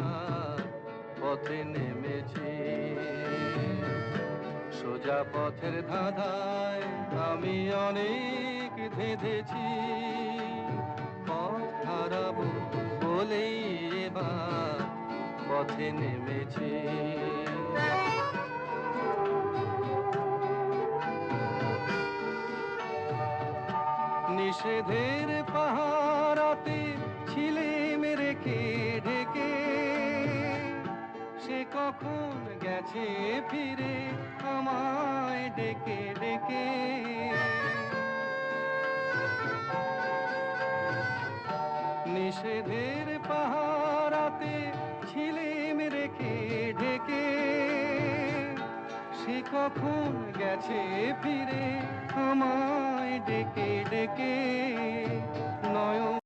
এবার পথে নেমেছি। সোজা পথের ধাঁধায় আমি অনেক ধেঁধেছি, পথ হারাবো বলেই এবার পথে নেমেছি। নিষেধের পাহারাতে ছিলেম রেখে ঢেকে, সে কখন গেছে ফিরে আমায় ডেকে ডেকে। নিষেধের পাহারাতে ছিলেম রেখে ঢেকে, সে কখন গেছে ফিরে আমায় ডেকে ডেকে। নয়ন